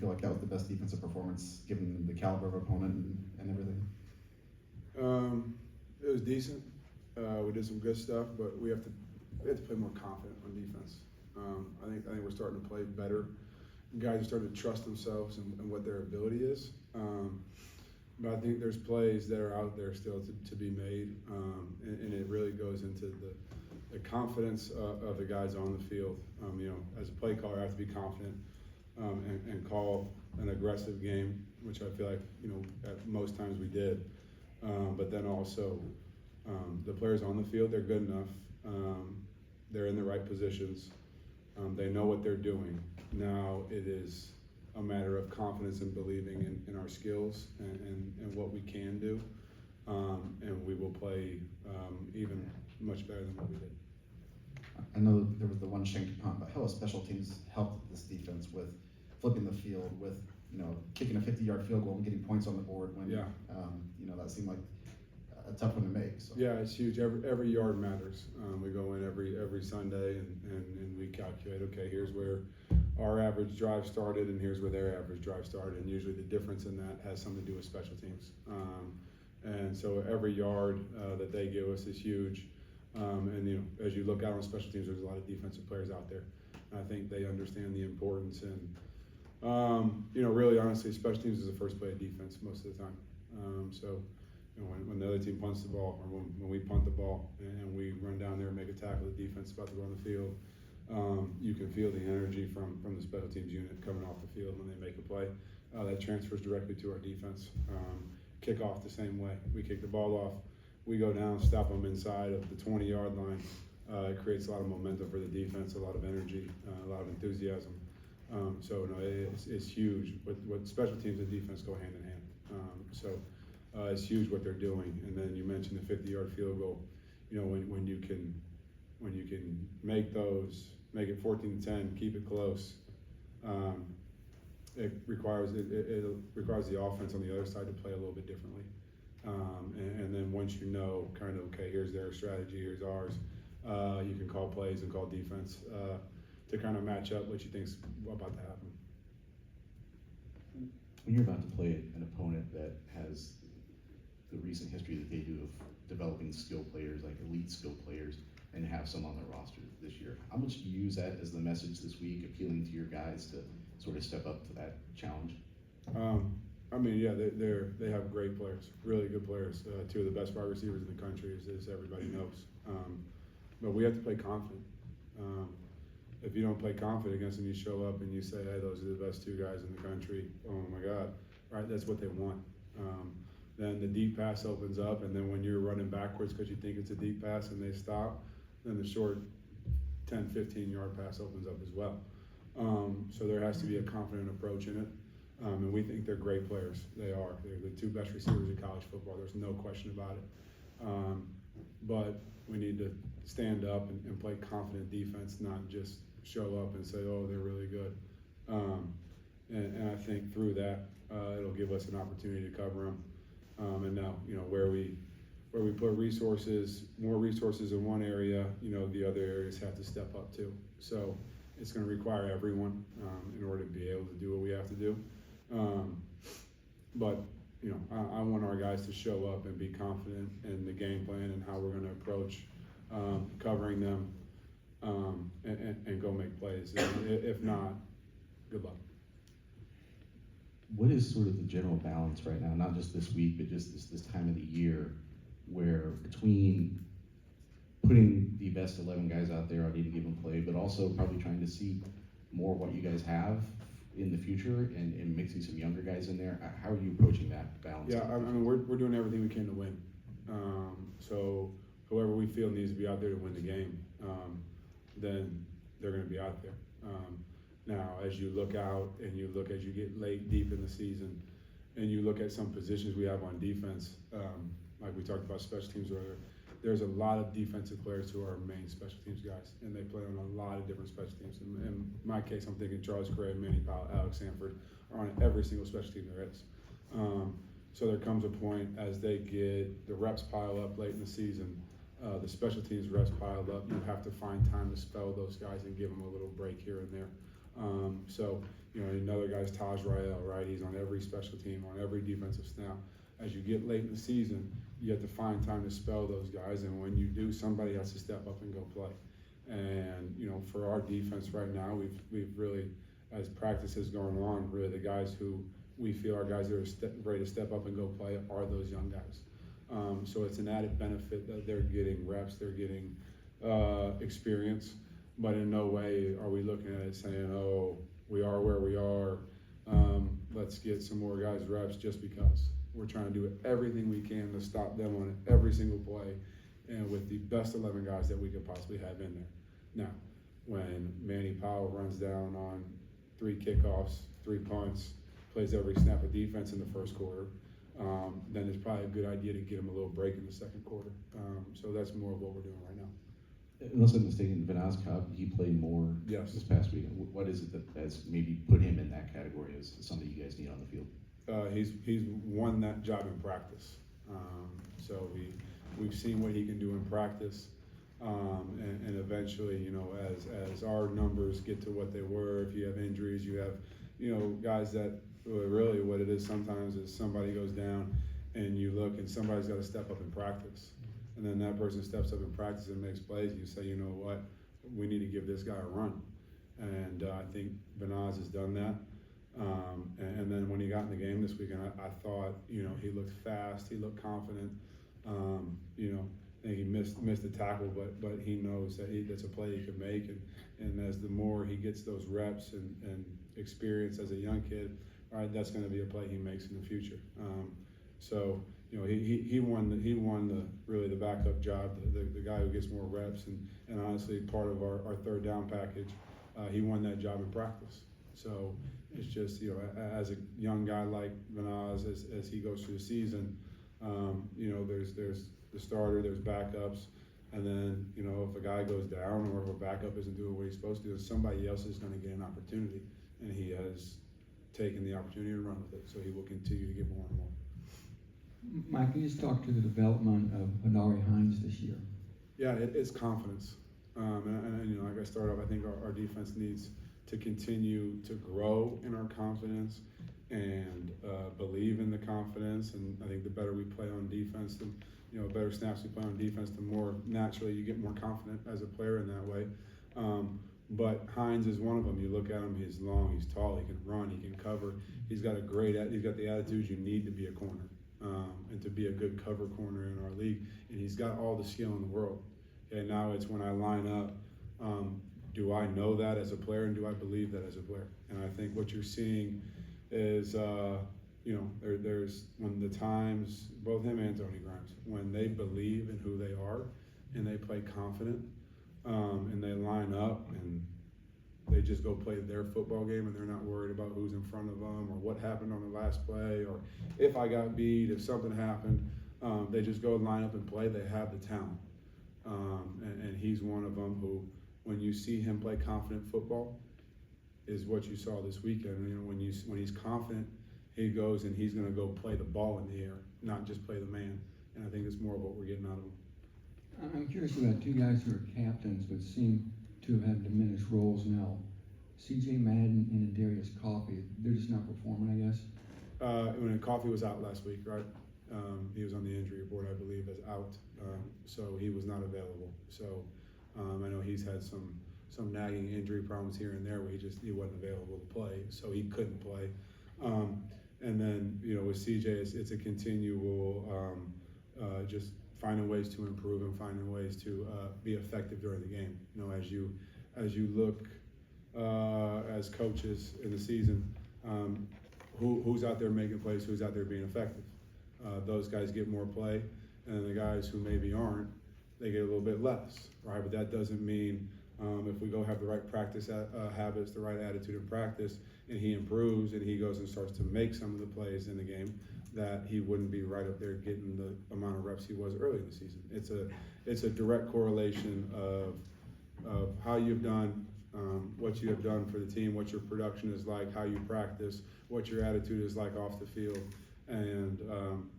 feel like that was the best defensive performance given the caliber of opponent and everything? It was decent. We did some good stuff, but we have to play more confident on defense. I think we're starting to play better. Guys are starting to trust themselves and what their ability is. But I think there's plays that are out there still to be made, and it really goes into the confidence of the guys on the field. As a play caller, I have to be confident and call an aggressive game, which I feel like at most times we did. But then also the players on the field, they're good enough. They're in the right positions. They know what they're doing. Now it is a matter of confidence and believing in our skills and what we can do, and we will play even much better than what we did. I know there was the one shanked punt, but how has special teams helped this defense with flipping the field, with kicking a 50-yard field goal and getting points on the board when that seemed like a tough one to make. So. Yeah, it's huge. Every yard matters. We go in every Sunday and we calculate. Okay, here's where our average drive started, and here's where their average drive started, and usually the difference in that has something to do with special teams. And so every yard that they give us is huge. And as you look out on special teams, there's a lot of defensive players out there. I think they understand the importance, and really honestly, special teams is the first play of defense most of the time. When the other team punts the ball, or when we punt the ball and we run down there and make a tackle, the defense is about to go on the field. You can feel the energy from the special teams unit coming off the field when they make a play. That transfers directly to our defense. Kickoff the same way. We kick the ball off, we go down, stop them inside of the 20-yard line. It creates a lot of momentum for the defense, a lot of energy, a lot of enthusiasm. It's huge. What special teams and defense go hand in hand. It's huge what they're doing. And then you mentioned the 50-yard field goal. When you can make those, make it 14-10, keep it close. It requires the offense on the other side to play a little bit differently. And then once kind of, okay, here's their strategy, here's ours, you can call plays and call defense to kind of match up what you think's about to happen. When you're about to play an opponent that has the recent history that they do of developing skill players, like elite skill players, and have some on their roster this year, how much do you use that as the message this week, appealing to your guys to sort of step up to that challenge? They have great players, really good players. Two of the best wide receivers in the country, as everybody knows. But we have to play confident. If you don't play confident against them, you show up and you say, hey, those are the best two guys in the country. Oh my God, right? That's what they want. Then the deep pass opens up, and then when you're running backwards because you think it's a deep pass and they stop, then the short 10, 15-yard pass opens up as well. So there has to be a confident approach in it. And we think they're great players. They are. They're the two best receivers in college football. There's no question about it. But we need to stand up and play confident defense, not just show up and say, oh, they're really good. And I think through that, it'll give us an opportunity to cover them. And now, where we put resources, more resources in one area, the other areas have to step up too. So it's going to require everyone in order to be able to do what we have to do. But I want our guys to show up and be confident in the game plan and how we're going to approach covering them and go make plays. If not, good luck. What is sort of the general balance right now, not just this week, but just this time of the year, where between putting the best 11 guys out there on any given play, but also probably trying to see more what you guys have in the future and mixing some younger guys in there? How are you approaching that balance? Yeah, we're doing everything we can to win. So whoever we feel needs to be out there to win the game, then they're going to be out there. Now, as you look out and as you get late, deep in the season, and you look at some positions we have on defense, like we talked about special teams earlier, there's a lot of defensive players who are main special teams guys, and they play on a lot of different special teams. In my case, I'm thinking Charles Craig, Manny Powell, Alex Sanford are on every single special team there is. So there comes a point as they get the reps pile up late in the season, the special teams reps piled up, you have to find time to spell those guys and give them a little break here and there. So You know, another guy's Taj Rael, right? He's on every special team, on every defensive snap. As you get late in the season, you have to find time to spell those guys, and when you do, somebody has to step up and go play. And you know, for our defense right now, we've really, as practice has gone on, really the guys who we feel are guys that are ready to step up and go play are those young guys. So it's an added benefit that they're getting reps, they're getting experience, but in no way are we looking at it saying, oh, we are where we are, let's get some more guys reps just because. We're trying to do everything we can to stop them on every single play, and with the best 11 guys that we could possibly have in there. Now, when Manny Powell runs down on 3 kickoffs, 3 punts, plays every snap of defense in the first quarter, then it's probably a good idea to get him a little break in the second quarter. So that's more of what we're doing right now. Unless I'm mistaken, Vanaz Cobb, he played more Yes. this past week. What is it that has maybe put him in that category as somebody you guys need on the field? He's won that job in practice. So we've seen what he can do in practice. And eventually, you know, as our numbers get to what they were, if you have injuries, you have, you know, guys that really what it is sometimes is somebody goes down and you look and somebody's got to step up in practice. And then that person steps up in practice and makes plays, and you say, you know what, we need to give this guy a run. And I think Vanaz has done that. And then when he got in the game this weekend, I thought, you know, he looked fast, he looked confident. You know, I think he missed the tackle, but he knows that that's a play he can make. And as the more he gets those reps and experience as a young kid, all right, that's going to be a play he makes in the future. So you know, he won the really the backup job, the guy who gets more reps, and honestly part of our third down package, he won that job in practice. So it's just, you know, as a young guy like Vanaz, as he goes through the season, you know, there's the starter, there's backups, and then, you know, if a guy goes down or if a backup isn't doing what he's supposed to do, somebody else is going to get an opportunity, and he has taken the opportunity to run with it, so he will continue to get more and more. Mike, can you just talk to the development of Adari Hines this year? Yeah, it's confidence. And you know, like I started off, I think our defense needs to continue to grow in our confidence and believe in the confidence. And I think the better we play on defense, the better snaps we play on defense, the more naturally you get more confident as a player in that way. But Hines is one of them. You look at him; he's long, he's tall, he can run, he can cover. He's got the attitudes you need to be a corner and to be a good cover corner in our league. And he's got all the skill in the world. And now it's when I line up. Do I know that as a player, and do I believe that as a player? And I think what you're seeing is, there's when the times, both him and Tony Grimes, when they believe in who they are and they play confident and they line up and they just go play their football game and they're not worried about who's in front of them or what happened on the last play or if I got beat, if something happened. They just go line up and play. They have the talent. And he's one of them who, when you see him play confident football, is what you saw this weekend. You know, when he's confident, he goes and he's going to go play the ball in the air, not just play the man. And I think it's more of what we're getting out of him. I'm curious about two guys who are captains but seem to have had diminished roles now. C.J. Madden and Darius Coffey, they're just not performing, I guess. When Coffey was out last week, right? He was on the injury report, I believe, as out. So he was not available. So I know he's had some nagging injury problems here and there where he wasn't available to play, so he couldn't play. And then, with CJ, it's a continual just finding ways to improve and finding ways to be effective during the game. As you look as coaches in the season, who's out there making plays, who's out there being effective. Those guys get more play, and the guys who maybe aren't, they get a little bit less, right? But that doesn't mean if we go have the right practice habits, the right attitude in practice, and he improves and he goes and starts to make some of the plays in the game, that he wouldn't be right up there getting the amount of reps he was early in the season. It's a direct correlation of how you've done, what you have done for the team, what your production is like, how you practice, what your attitude is like off the field. And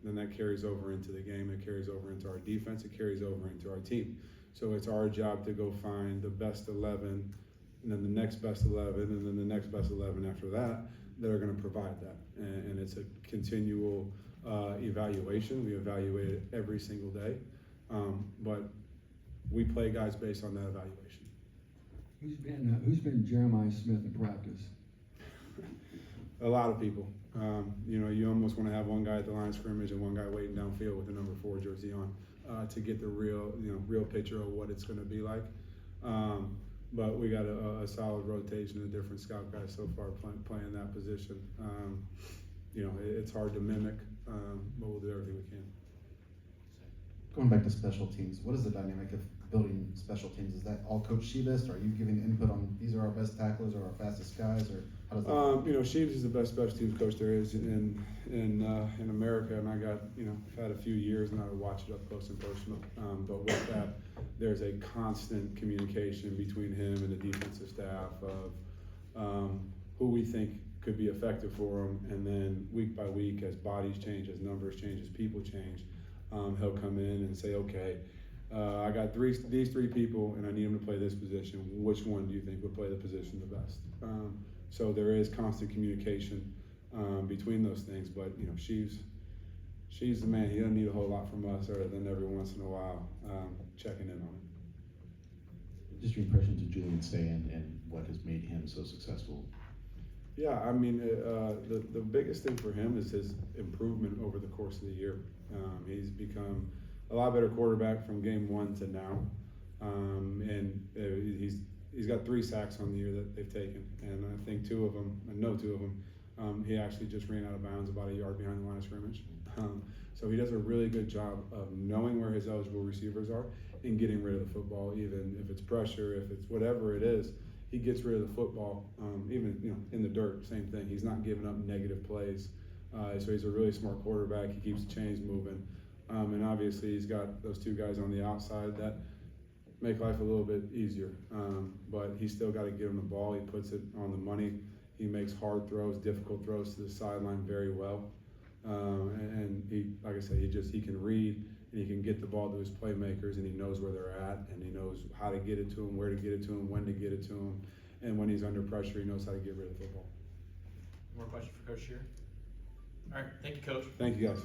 then that carries over into the game, it carries over into our defense, it carries over into our team. So it's our job to go find the best 11 and then the next best 11, and then the next best 11 after that are going to provide that. And it's a continual evaluation. We evaluate it every single day, but we play guys based on that evaluation. Who's been Jeremiah Smith in practice? A lot of people. You almost want to have one guy at the line of scrimmage and one guy waiting downfield with the number 4 jersey on to get the real picture of what it's going to be like. But we got a solid rotation of different scout guys so far playing that position. It's hard to mimic, but we'll do everything we can. Going back to special teams, what is the dynamic of building special teams? Is that all Coach Sheebist? Are you giving input on these are our best tacklers or our fastest guys, or how does that work? Sheebs is the best special teams coach there is in America, and I've had a few years now to watch it up close and personal. But with that, there's a constant communication between him and the defensive staff of who we think could be effective for him, and then week by week, as bodies change, as numbers change, as people change, he'll come in and say, okay, I got these three people, and I need them to play this position. Which one do you think would play the position the best? So there is constant communication between those things. But she's the man. He doesn't need a whole lot from us, other than every once in a while checking in on him. Just your impressions of Julian Sand and what has made him so successful. Yeah, the biggest thing for him is his improvement over the course of the year. He's become a lot better quarterback from game 1 to now, and he's got 3 sacks on the year that they've taken, and I think 2 of them, he actually just ran out of bounds about a yard behind the line of scrimmage. So he does a really good job of knowing where his eligible receivers are and getting rid of the football, even if it's pressure, if it's whatever it is. He gets rid of the football, even in the dirt, same thing. He's not giving up negative plays. So he's a really smart quarterback. He keeps the chains moving. And obviously he's got those 2 guys on the outside that make life a little bit easier. But he's still got to give him the ball. He puts it on the money. He makes hard throws, difficult throws to the sideline very well. And he, like I said, he can read, and he can get the ball to his playmakers, and he knows where they're at, and he knows how to get it to them, where to get it to them, when to get it to them. And when he's under pressure, he knows how to get rid of the football. More questions for Coach Scherer? All right, thank you, Coach. Thank you, guys.